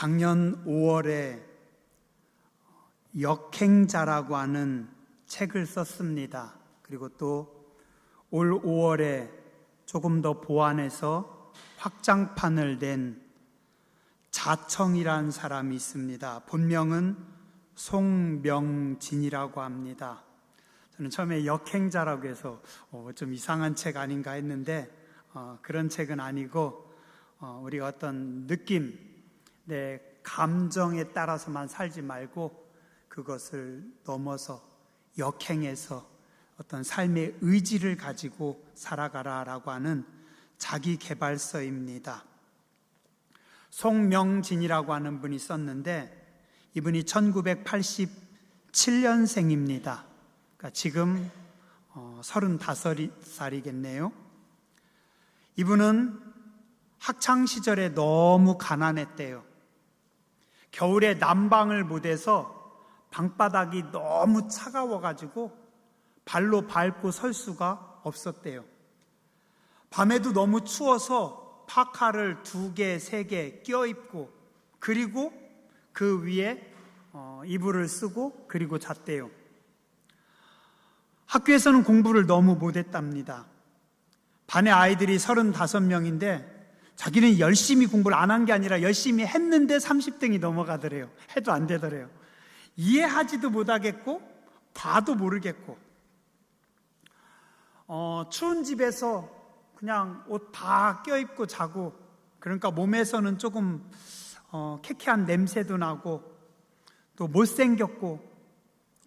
작년 5월에 역행자라고 하는 책을 썼습니다. 그리고 또 올 5월에 조금 더 보완해서 확장판을 낸 자청이라는 사람이 있습니다. 본명은 송명진이라고 합니다. 저는 처음에 역행자라고 해서 좀 이상한 책 아닌가 했는데 그런 책은 아니고 우리가 어떤 느낌, 내 감정에 따라서만 살지 말고 그것을 넘어서 역행해서 어떤 삶의 의지를 가지고 살아가라라고 하는 자기계발서입니다. 송명진이라고 하는 분이 썼는데 이분이 1987년생입니다. 그러니까 지금 35살이겠네요. 이분은 학창시절에 너무 가난했대요. 겨울에 난방을 못해서 방바닥이 너무 차가워가지고 발로 밟고 설 수가 없었대요. 밤에도 너무 추워서 파카를 2개, 3개 껴입고 그리고 그 위에 이불을 쓰고 그리고 잤대요. 학교에서는 공부를 너무 못했답니다. 반의 아이들이 35명인데 자기는 열심히 공부를 안 한 게 아니라 열심히 했는데 30등이 넘어가더래요. 해도 안 되더래요. 이해하지도 못하겠고 봐도 모르겠고 추운 집에서 그냥 옷 다 껴입고 자고 그러니까 몸에서는 조금 쾌쾌한 냄새도 나고 또 못생겼고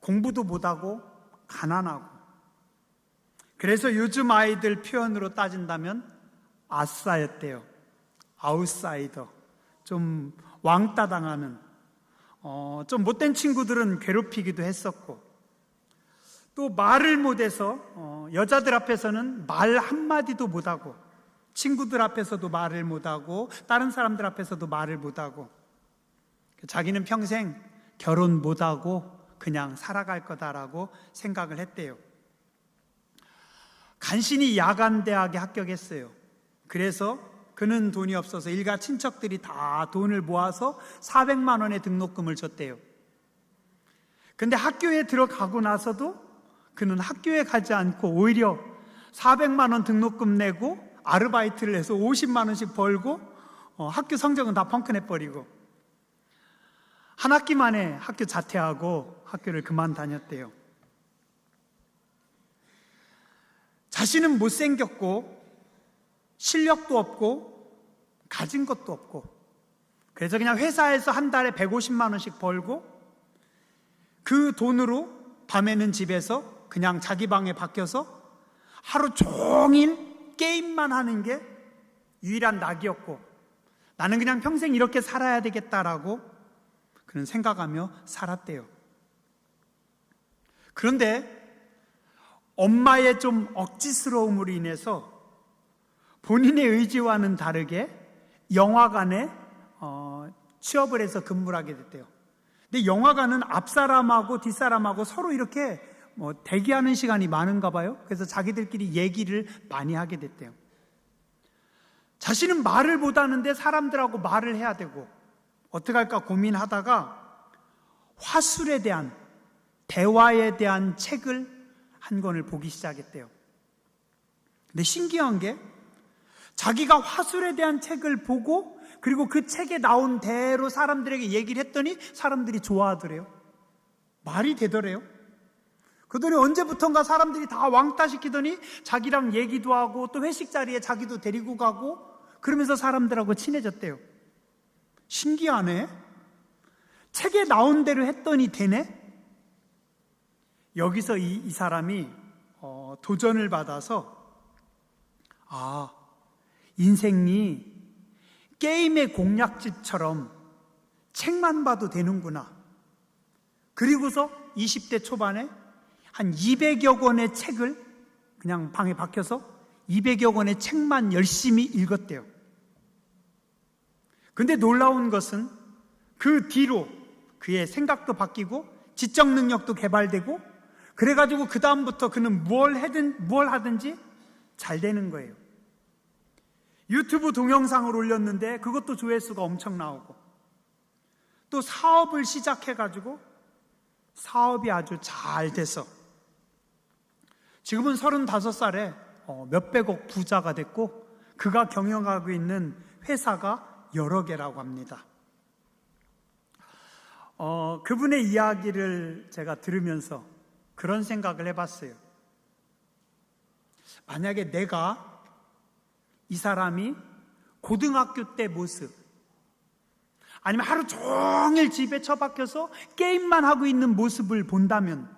공부도 못하고 가난하고 그래서 요즘 아이들 표현으로 따진다면 아싸였대요. 아웃사이더, 좀 왕따 당하는 좀 못된 친구들은 괴롭히기도 했었고 또 말을 못해서 여자들 앞에서는 말 한마디도 못하고 친구들 앞에서도 말을 못하고 다른 사람들 앞에서도 말을 못하고 자기는 평생 결혼 못하고 그냥 살아갈 거다라고 생각을 했대요. 간신히 야간대학에 합격했어요. 그래서 그는 돈이 없어서 일가 친척들이 다 돈을 모아서 400만 원의 등록금을 줬대요. 근데 학교에 들어가고 나서도 그는 학교에 가지 않고 오히려 400만 원 등록금 내고 아르바이트를 해서 50만 원씩 벌고 학교 성적은 다 펑크내버리고 한 학기 만에 학교 자퇴하고 학교를 그만 다녔대요. 자신은 못생겼고 실력도 없고 가진 것도 없고 그래서 그냥 회사에서 한 달에 150만 원씩 벌고 그 돈으로 밤에는 집에서 그냥 자기 방에 박혀서 하루 종일 게임만 하는 게 유일한 낙이었고 나는 그냥 평생 이렇게 살아야 되겠다라고 그는 생각하며 살았대요. 그런데 엄마의 좀 억지스러움으로 인해서 본인의 의지와는 다르게 영화관에 취업을 해서 근무를 하게 됐대요. 근데 영화관은 앞사람하고 뒷사람하고 서로 이렇게 대기하는 시간이 많은가 봐요. 그래서 자기들끼리 얘기를 많이 하게 됐대요. 자신은 말을 못하는데 사람들하고 말을 해야 되고 어떻게 할까 고민하다가 화술에 대한 대화에 대한 책을 한 권을 보기 시작했대요. 근데 신기한 게 자기가 화술에 대한 책을 보고 그리고 그 책에 나온 대로 사람들에게 얘기를 했더니 사람들이 좋아하더래요. 말이 되더래요. 그들이 언제부턴가 사람들이 다 왕따시키더니 자기랑 얘기도 하고 또 회식 자리에 자기도 데리고 가고 그러면서 사람들하고 친해졌대요. 신기하네. 책에 나온 대로 했더니 되네. 여기서 이 사람이 도전을 받아서 인생이 게임의 공략집처럼 책만 봐도 되는구나. 그리고서 20대 초반에 한 200여 권의 책을 그냥 방에 박혀서 200여 권의 책만 열심히 읽었대요. 근데 놀라운 것은 그 뒤로 그의 생각도 바뀌고 지적 능력도 개발되고 그래가지고 그 다음부터 그는 뭘 하든지 잘 되는 거예요. 유튜브 동영상을 올렸는데 그것도 조회수가 엄청 나오고 또 사업을 시작해가지고 사업이 아주 잘 돼서 지금은 35살에 몇백억 부자가 됐고 그가 경영하고 있는 회사가 여러 개라고 합니다. 그분의 이야기를 제가 들으면서 그런 생각을 해봤어요. 만약에 내가 이 사람이 고등학교 때 모습, 아니면 하루 종일 집에 처박혀서 게임만 하고 있는 모습을 본다면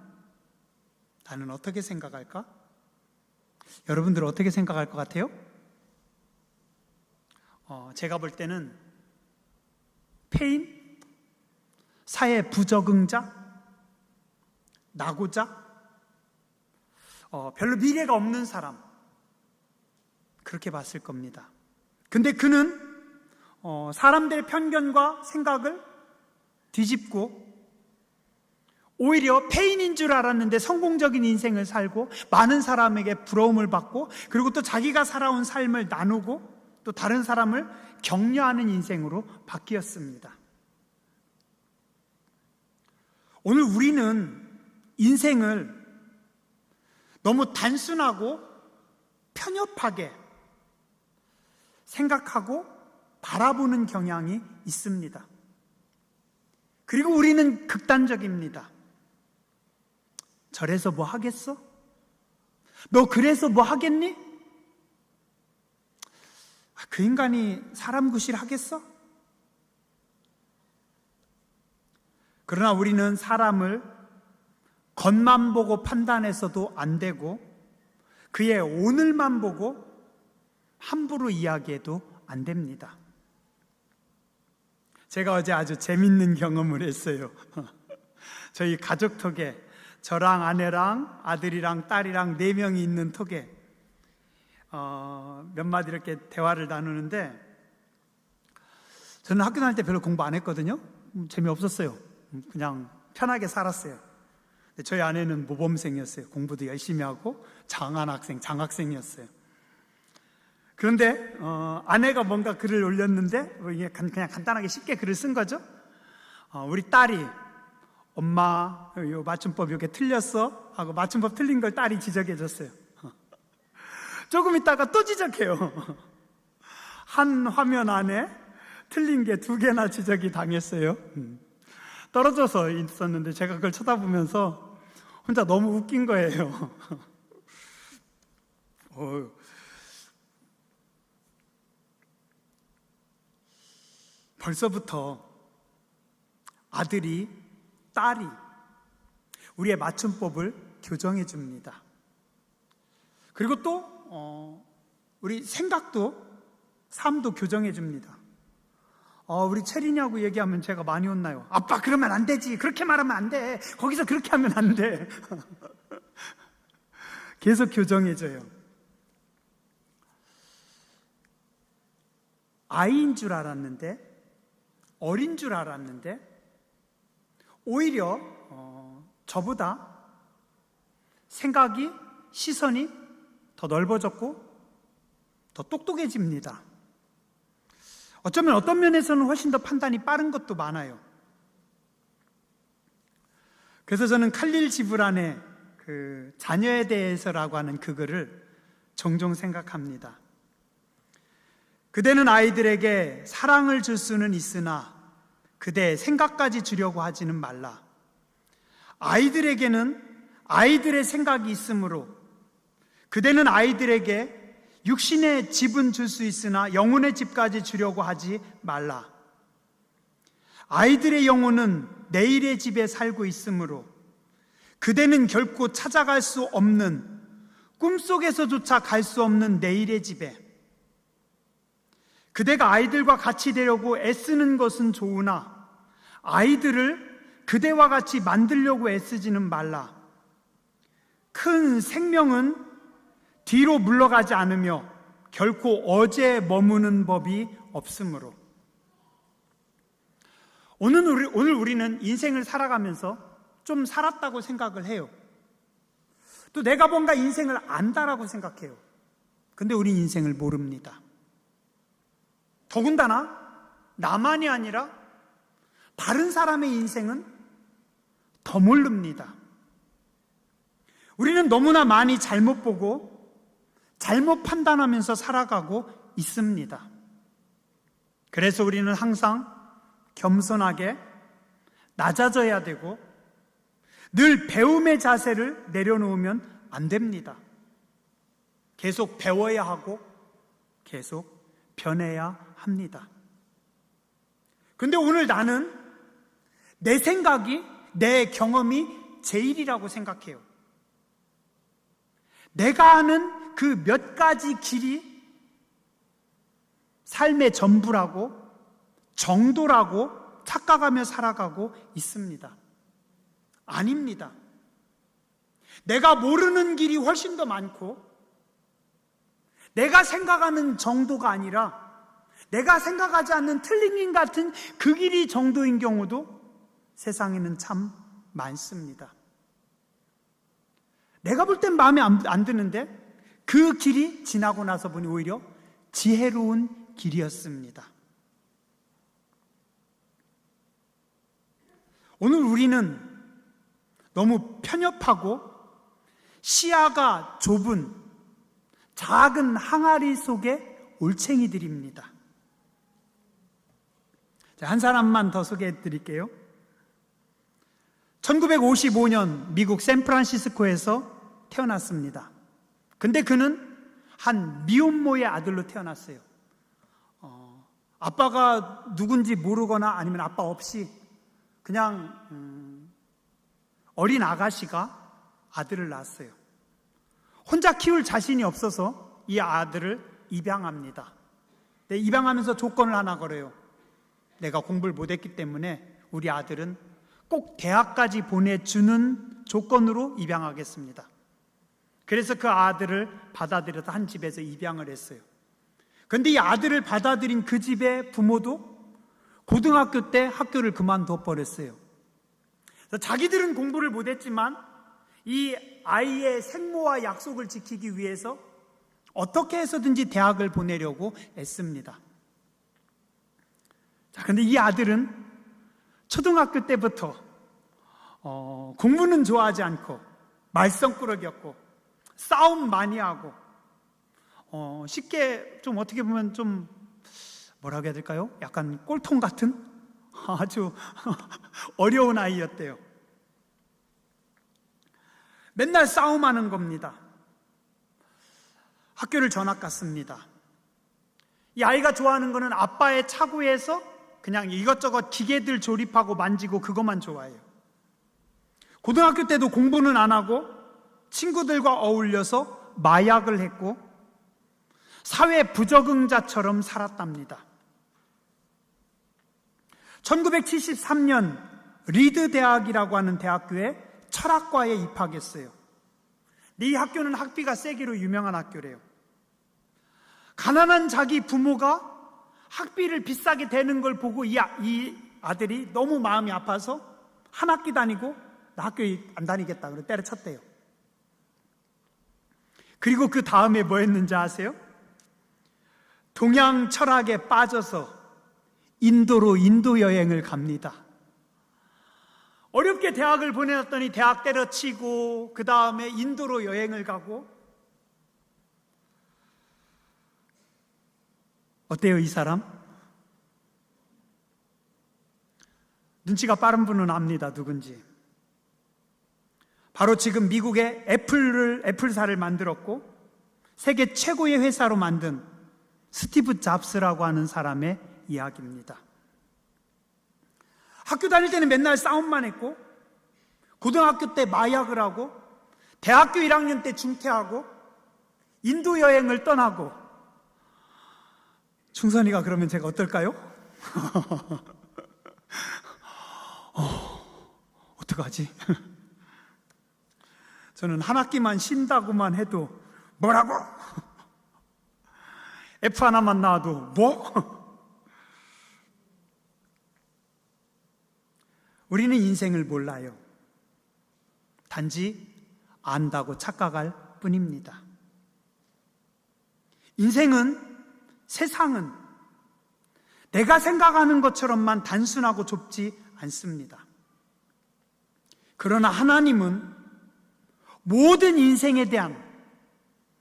나는 어떻게 생각할까? 여러분들은 어떻게 생각할 것 같아요? 제가 볼 때는 폐인, 사회 부적응자, 낙오자, 별로 미래가 없는 사람, 그렇게 봤을 겁니다. 근데 그는 사람들의 편견과 생각을 뒤집고 오히려 폐인인 줄 알았는데 성공적인 인생을 살고 많은 사람에게 부러움을 받고 그리고 또 자기가 살아온 삶을 나누고 또 다른 사람을 격려하는 인생으로 바뀌었습니다. 오늘 우리는 인생을 너무 단순하고 편협하게 생각하고 바라보는 경향이 있습니다. 그리고 우리는 극단적입니다. 저래서 뭐 하겠어? 너 그래서 뭐 하겠니? 그 인간이 사람 구실하겠어? 그러나 우리는 사람을 겉만 보고 판단해서도 안 되고 그의 오늘만 보고 함부로 이야기해도 안 됩니다. 제가 어제 아주 재밌는 경험을 했어요. 저희 가족톡에 저랑 아내랑 아들이랑 딸이랑 4명이 있는 톡에 몇 마디 이렇게 대화를 나누는데 저는 학교 다닐 때 별로 공부 안 했거든요. 재미없었어요. 그냥 편하게 살았어요. 저희 아내는 모범생이었어요. 공부도 열심히 하고 장학생이었어요. 그런데 아내가 뭔가 글을 올렸는데 그냥 간단하게 쉽게 글을 쓴 거죠. 우리 딸이 엄마 요 맞춤법 이렇게 틀렸어 하고 맞춤법 틀린 걸 딸이 지적해 줬어요. 조금 있다가 또 지적해요. 한 화면 안에 틀린 게 2개나 지적이 당했어요. 떨어져서 있었는데 제가 그걸 쳐다보면서 혼자 너무 웃긴 거예요. 벌써부터 아들이, 딸이 우리의 맞춤법을 교정해 줍니다. 그리고 또 우리 생각도, 삶도 교정해 줍니다. 우리 체리냐고 얘기하면 제가 많이 혼나요. 아빠 그러면 안 되지, 그렇게 말하면 안 돼, 거기서 그렇게 하면 안 돼. 계속 교정해 줘요. 아이인 줄 알았는데, 어린 줄 알았는데 오히려 저보다 생각이, 시선이 더 넓어졌고 더 똑똑해집니다. 어쩌면 어떤 면에서는 훨씬 더 판단이 빠른 것도 많아요. 그래서 저는 칼릴 지브란의 그 자녀에 대해서라고 하는 그 글을 종종 생각합니다. 그대는 아이들에게 사랑을 줄 수는 있으나 그대의 생각까지 주려고 하지는 말라. 아이들에게는 아이들의 생각이 있으므로 그대는 아이들에게 육신의 집은 줄 수 있으나 영혼의 집까지 주려고 하지 말라. 아이들의 영혼은 내일의 집에 살고 있으므로 그대는 결코 찾아갈 수 없는, 꿈속에서조차 갈 수 없는 내일의 집에, 그대가 아이들과 같이 되려고 애쓰는 것은 좋으나 아이들을 그대와 같이 만들려고 애쓰지는 말라. 큰 생명은 뒤로 물러가지 않으며 결코 어제에 머무는 법이 없으므로. 오늘 우리는 인생을 살아가면서 좀 살았다고 생각을 해요. 또 내가 뭔가 인생을 안다라고 생각해요. 근데 우린 인생을 모릅니다. 더군다나 나만이 아니라 다른 사람의 인생은 더 모릅니다. 우리는 너무나 많이 잘못 보고 잘못 판단하면서 살아가고 있습니다. 그래서 우리는 항상 겸손하게 낮아져야 되고 늘 배움의 자세를 내려놓으면 안 됩니다. 계속 배워야 하고 계속 변해야 합니다. 근데 오늘 나는 내 생각이, 내 경험이 제일이라고 생각해요. 내가 아는 그 몇 가지 길이 삶의 전부라고, 정도라고 착각하며 살아가고 있습니다. 아닙니다. 내가 모르는 길이 훨씬 더 많고, 내가 생각하는 정도가 아니라 내가 생각하지 않는 틀린 같은 그 길이 정도인 경우도 세상에는 참 많습니다. 내가 볼 땐 마음에 안 드는데 그 길이 지나고 나서 보니 오히려 지혜로운 길이었습니다. 오늘 우리는 너무 편협하고 시야가 좁은 작은 항아리 속의 올챙이들입니다. 한 사람만 더 소개해 드릴게요. 1955년 미국 샌프란시스코에서 태어났습니다. 근데 그는 한 미혼모의 아들로 태어났어요. 아빠가 누군지 모르거나 아니면 아빠 없이 그냥 어린 아가씨가 아들을 낳았어요. 혼자 키울 자신이 없어서 이 아들을 입양합니다. 입양하면서 조건을 하나 걸어요. 내가 공부를 못했기 때문에 우리 아들은 꼭 대학까지 보내주는 조건으로 입양하겠습니다. 그래서 그 아들을 받아들여서 한 집에서 입양을 했어요. 그런데 이 아들을 받아들인 그 집의 부모도 고등학교 때 학교를 그만둬 버렸어요. 자기들은 공부를 못했지만 이 아이의 생모와 약속을 지키기 위해서 어떻게 해서든지 대학을 보내려고 애씁니다. 자, 근데 이 아들은 초등학교 때부터 공부는 좋아하지 않고 말썽꾸러기였고 싸움 많이 하고 쉽게 좀 어떻게 보면 좀 뭐라고 해야 될까요? 약간 꼴통 같은 아주 어려운 아이였대요. 맨날 싸움하는 겁니다. 학교를 전학 갔습니다. 이 아이가 좋아하는 거는 아빠의 차고에서 그냥 이것저것 기계들 조립하고 만지고 그것만 좋아해요. 고등학교 때도 공부는 안 하고 친구들과 어울려서 마약을 했고 사회 부적응자처럼 살았답니다. 1973년 리드 대학이라고 하는 대학교에 철학과에 입학했어요. 이 학교는 학비가 세기로 유명한 학교래요. 가난한 자기 부모가 학비를 비싸게 대는 걸 보고 이 아들이 너무 마음이 아파서 한 학기 다니고 나 학교 안 다니겠다 그래 때려쳤대요. 그리고 그 다음에 뭐 했는지 아세요? 동양 철학에 빠져서 인도로 인도 여행을 갑니다. 어렵게 대학을 보내놨더니 대학 때려치고 그 다음에 인도로 여행을 가고. 어때요, 이 사람? 눈치가 빠른 분은 압니다, 누군지. 바로 지금 미국의 애플사를 만들었고 세계 최고의 회사로 만든 스티브 잡스라고 하는 사람의 이야기입니다. 학교 다닐 때는 맨날 싸움만 했고 고등학교 때 마약을 하고 대학교 1학년 때 중퇴하고 인도 여행을 떠나고. 충선이가 그러면 제가 어떨까요? 어떡하지? 저는 한 학기만 쉰다고만 해도 뭐라고? F 하나만 나와도 뭐? 우리는 인생을 몰라요. 단지 안다고 착각할 뿐입니다. 인생은, 세상은 내가 생각하는 것처럼만 단순하고 좁지 않습니다. 그러나 하나님은 모든 인생에 대한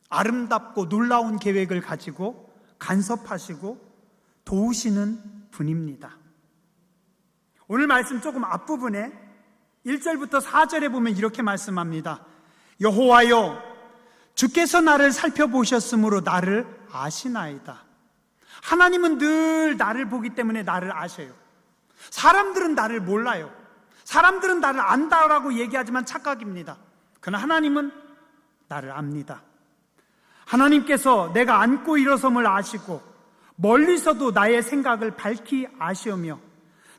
아름답고 놀라운 계획을 가지고 간섭하시고 도우시는 분입니다. 오늘 말씀 조금 앞부분에 1절부터 4절에 보면 이렇게 말씀합니다. 여호와여, 주께서 나를 살펴보셨으므로 나를 아시나이다. 하나님은 늘 나를 보기 때문에 나를 아셔요. 사람들은 나를 몰라요. 사람들은 나를 안다라고 얘기하지만 착각입니다. 그러나 하나님은 나를 압니다. 하나님께서 내가 앉고 일어섬을 아시고 멀리서도 나의 생각을 밝히 아시오며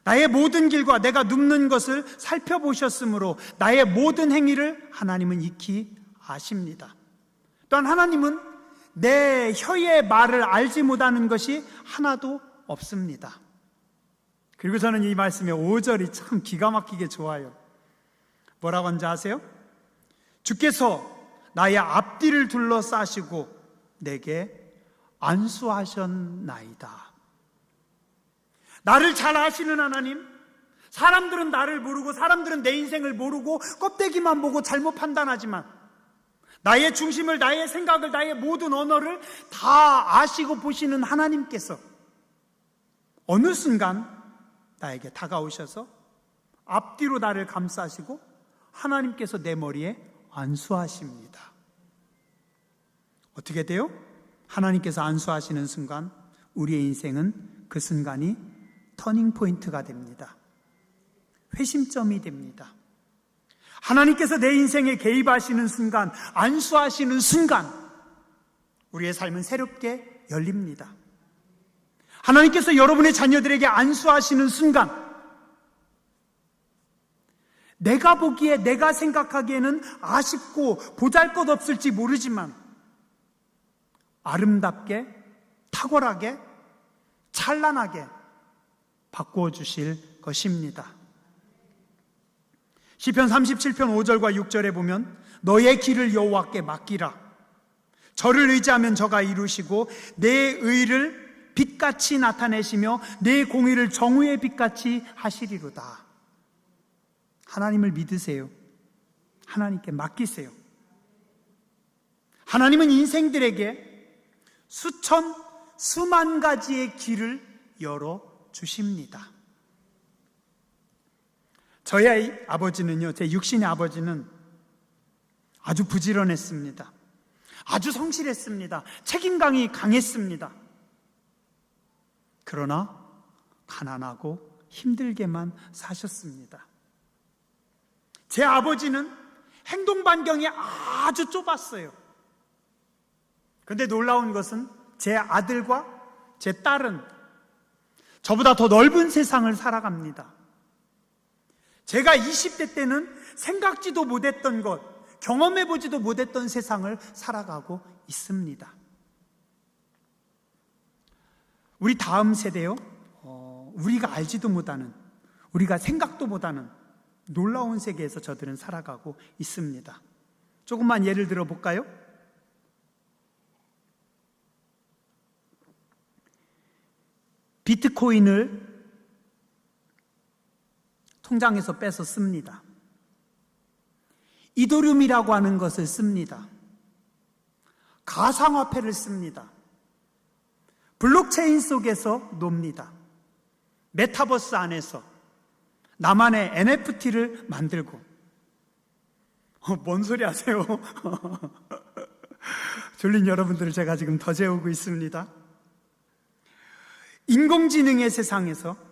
나의 모든 길과 내가 눕는 것을 살펴보셨으므로 나의 모든 행위를 하나님은 익히 아십니다. 또한 하나님은 내 혀의 말을 알지 못하는 것이 하나도 없습니다. 그리고 저는 이 말씀의 5절이 참 기가 막히게 좋아요. 뭐라고 하는지 아세요? 주께서 나의 앞뒤를 둘러싸시고 내게 안수하셨나이다. 나를 잘 아시는 하나님, 사람들은 나를 모르고 사람들은 내 인생을 모르고 껍데기만 보고 잘못 판단하지만 나의 중심을, 나의 생각을, 나의 모든 언어를 다 아시고 보시는 하나님께서 어느 순간 나에게 다가오셔서 앞뒤로 나를 감싸시고 하나님께서 내 머리에 안수하십니다. 어떻게 돼요? 하나님께서 안수하시는 순간 우리의 인생은 그 순간이 터닝 포인트가 됩니다. 회심점이 됩니다. 하나님께서 내 인생에 개입하시는 순간, 안수하시는 순간 우리의 삶은 새롭게 열립니다. 하나님께서 여러분의 자녀들에게 안수하시는 순간 내가 보기에, 내가 생각하기에는 아쉽고 보잘것없을지 모르지만 아름답게, 탁월하게, 찬란하게 바꾸어 주실 것입니다. 시편 37편 5절과 6절에 보면 너의 길을 여호와께 맡기라. 저를 의지하면 저가 이루시고 내 의를 빛같이 나타내시며 내 공의를 정오의 빛같이 하시리로다. 하나님을 믿으세요. 하나님께 맡기세요. 하나님은 인생들에게 수천, 수만 가지의 길을 열어주십니다. 저희 아버지는요, 제 육신의 아버지는 아주 부지런했습니다. 아주 성실했습니다. 책임감이 강했습니다. 그러나 가난하고 힘들게만 사셨습니다. 제 아버지는 행동 반경이 아주 좁았어요. 그런데 놀라운 것은 제 아들과 제 딸은 저보다 더 넓은 세상을 살아갑니다. 제가 20대 때는 생각지도 못했던 것, 경험해보지도 못했던 세상을 살아가고 있습니다. 우리 다음 세대요, 우리가 알지도 못하는, 우리가 생각도 못하는 놀라운 세계에서 저들은 살아가고 있습니다. 조금만 예를 들어 볼까요? 비트코인을 통장에서 빼서 씁니다. 이더리움이라고 하는 것을 씁니다. 가상화폐를 씁니다. 블록체인 속에서 놉니다. 메타버스 안에서 나만의 NFT를 만들고. 뭔 소리 하세요? 졸린 여러분들을 제가 지금 더 재우고 있습니다. 인공지능의 세상에서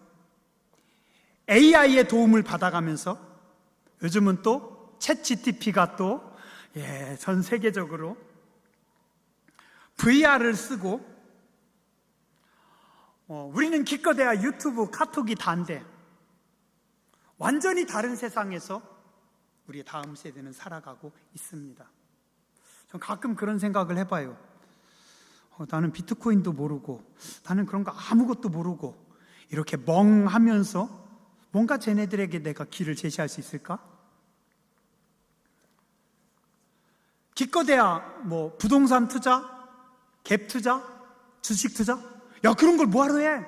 AI의 도움을 받아가면서 요즘은 또 챗GPT가 또 전 세계적으로 VR을 쓰고 우리는 기껏해야 유튜브, 카톡이 다인데 완전히 다른 세상에서 우리의 다음 세대는 살아가고 있습니다. 전 가끔 그런 생각을 해봐요. 나는 비트코인도 모르고 나는 그런 거 아무것도 모르고 이렇게 멍하면서 뭔가 쟤네들에게 내가 길을 제시할 수 있을까? 기껏해야 뭐 부동산 투자, 갭 투자, 주식 투자? 야, 그런 걸 뭐하러 해?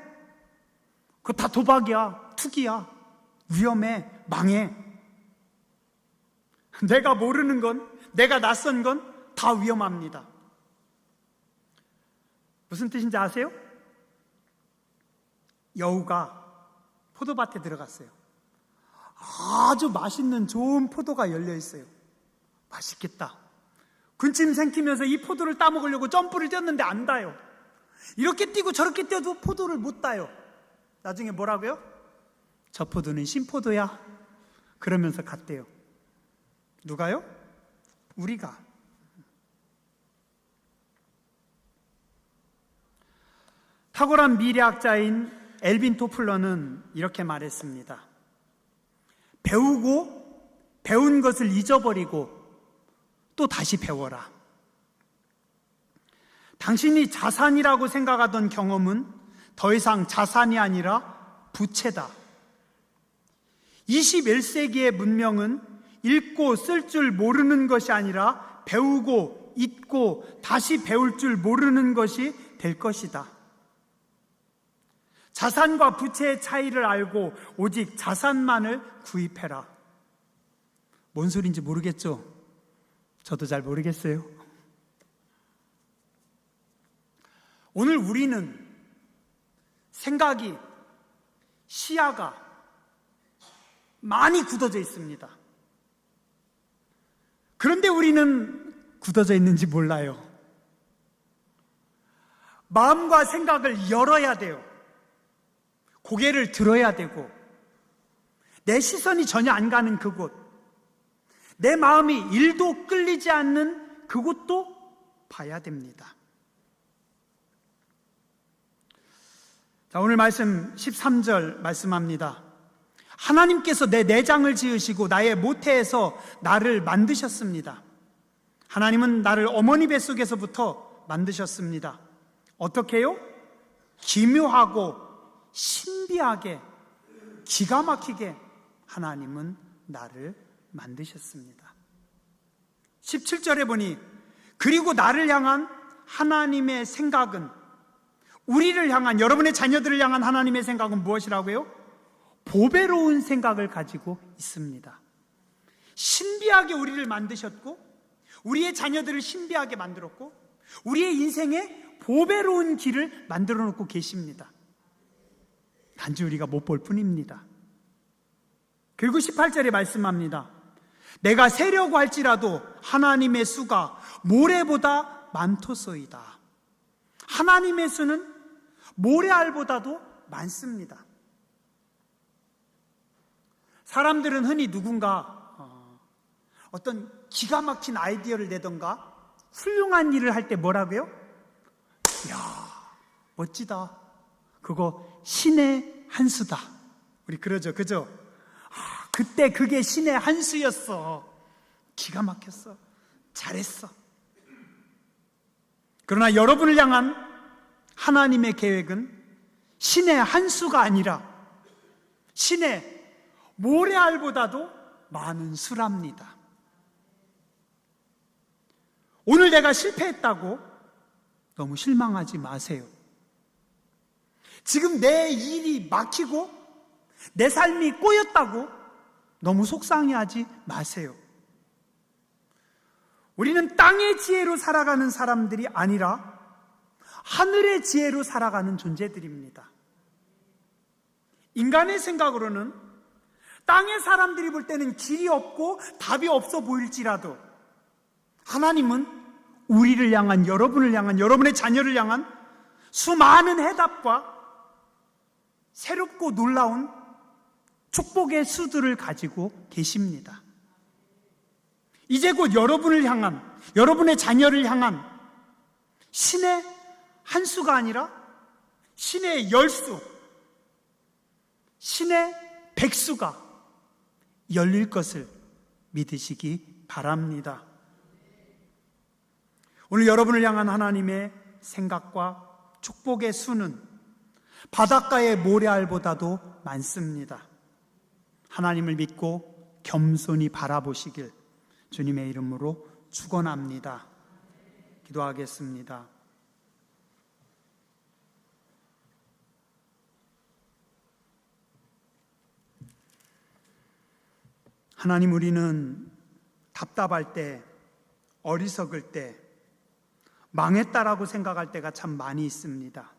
그거 다 도박이야, 투기야, 위험해, 망해. 내가 모르는 건, 내가 낯선 건 다 위험합니다. 무슨 뜻인지 아세요? 여우가 포도밭에 들어갔어요. 아주 맛있는 좋은 포도가 열려 있어요. 맛있겠다. 군침 생기면서 이 포도를 따먹으려고 점프를 뛰었는데 안 따요. 이렇게 뛰고 저렇게 뛰어도 포도를 못 따요. 나중에 뭐라고요? 저 포도는 신포도야. 그러면서 갔대요. 누가요? 우리가. 탁월한 미래학자인 엘빈 토플러는 이렇게 말했습니다. 배운 것을 잊어버리고 또 다시 배워라. 당신이 자산이라고 생각하던 경험은 더 이상 자산이 아니라 부채다. 21세기의 문명은 읽고 쓸 줄 모르는 것이 아니라 배우고 잊고 다시 배울 줄 모르는 것이 될 것이다. 자산과 부채의 차이를 알고 오직 자산만을 구입해라. 뭔 소리인지 모르겠죠? 저도 잘 모르겠어요. 오늘 우리는 생각이, 시야가 많이 굳어져 있습니다. 그런데 우리는 굳어져 있는지 몰라요. 마음과 생각을 열어야 돼요. 고개를 들어야 되고, 내 시선이 전혀 안 가는 그곳, 내 마음이 1도 끌리지 않는 그곳도 봐야 됩니다. 자, 오늘 말씀 13절 말씀합니다. 하나님께서 내 내장을 지으시고 나의 모태에서 나를 만드셨습니다. 하나님은 나를 어머니 뱃속에서부터 만드셨습니다. 어떻게 해요? 기묘하고 신비하게, 기가 막히게 하나님은 나를 만드셨습니다. 17절에 보니 그리고 나를 향한 하나님의 생각은, 우리를 향한, 여러분의 자녀들을 향한 하나님의 생각은 무엇이라고요? 보배로운 생각을 가지고 있습니다. 신비하게 우리를 만드셨고, 우리의 자녀들을 신비하게 만들었고, 우리의 인생에 보배로운 길을 만들어 놓고 계십니다. 단지 우리가 못 볼 뿐입니다. 그리고 18절에 말씀합니다. 내가 세려고 할지라도 하나님의 수가 모래보다 많도소이다. 하나님의 수는 모래알보다도 많습니다. 사람들은 흔히 누군가 어떤 기가 막힌 아이디어를 내던가 훌륭한 일을 할 때 뭐라고요? 이야, 멋지다. 그거 신의 한 수다. 우리 그러죠, 그죠? 그때 그게 신의 한 수였어. 기가 막혔어. 잘했어. 그러나 여러분을 향한 하나님의 계획은 신의 한 수가 아니라 신의 모래알보다도 많은 수랍니다. 오늘 내가 실패했다고 너무 실망하지 마세요. 지금 내 일이 막히고 내 삶이 꼬였다고 너무 속상해하지 마세요. 우리는 땅의 지혜로 살아가는 사람들이 아니라 하늘의 지혜로 살아가는 존재들입니다. 인간의 생각으로는 땅의 사람들이 볼 때는 길이 없고 답이 없어 보일지라도 하나님은 우리를 향한, 여러분을 향한, 여러분의 자녀를 향한 수많은 해답과 새롭고 놀라운 축복의 수들을 가지고 계십니다. 이제 곧 여러분을 향한, 여러분의 자녀를 향한 신의 한 수가 아니라 신의 10수, 신의 100수가 열릴 것을 믿으시기 바랍니다. 오늘 여러분을 향한 하나님의 생각과 축복의 수는 바닷가의 모래알보다도 많습니다. 하나님을 믿고 겸손히 바라보시길 주님의 이름으로 축원합니다. 기도하겠습니다. 하나님, 우리는 답답할 때, 어리석을 때, 망했다라고 생각할 때가 참 많이 있습니다.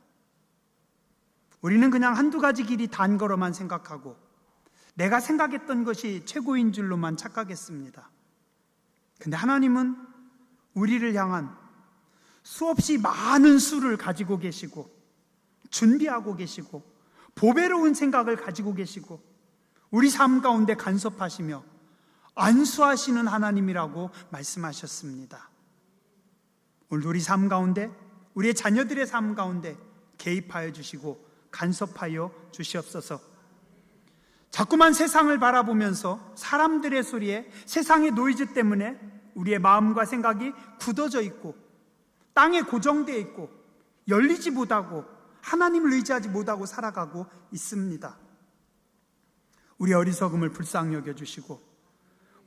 우리는 그냥 한두 가지 길이 단 거로만 생각하고 내가 생각했던 것이 최고인 줄로만 착각했습니다. 근데 하나님은 우리를 향한 수없이 많은 수를 가지고 계시고 준비하고 계시고 보배로운 생각을 가지고 계시고 우리 삶 가운데 간섭하시며 안수하시는 하나님이라고 말씀하셨습니다. 오늘 우리 삶 가운데, 우리의 자녀들의 삶 가운데 개입하여 주시고 간섭하여 주시옵소서. 자꾸만 세상을 바라보면서 사람들의 소리에, 세상의 노이즈 때문에 우리의 마음과 생각이 굳어져 있고 땅에 고정되어 있고 열리지 못하고 하나님을 의지하지 못하고 살아가고 있습니다. 우리의 어리석음을 불쌍히 여겨주시고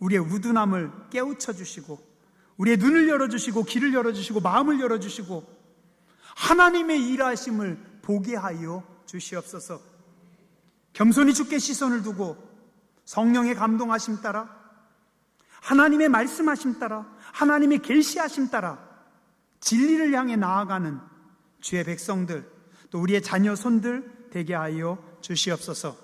우리의 우둔함을 깨우쳐 주시고 우리의 눈을 열어주시고 귀를 열어주시고 마음을 열어주시고 하나님의 일하심을 보게 하여 주시옵소서. 겸손히 주께 시선을 두고 성령의 감동하심 따라, 하나님의 말씀하심 따라, 하나님의 계시하심 따라 진리를 향해 나아가는 주의 백성들, 또 우리의 자녀 손들 되게 하여 주시옵소서.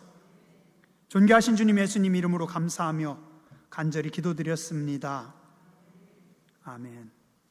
존귀하신 주님 예수님 이름으로 감사하며 간절히 기도드렸습니다. 아멘.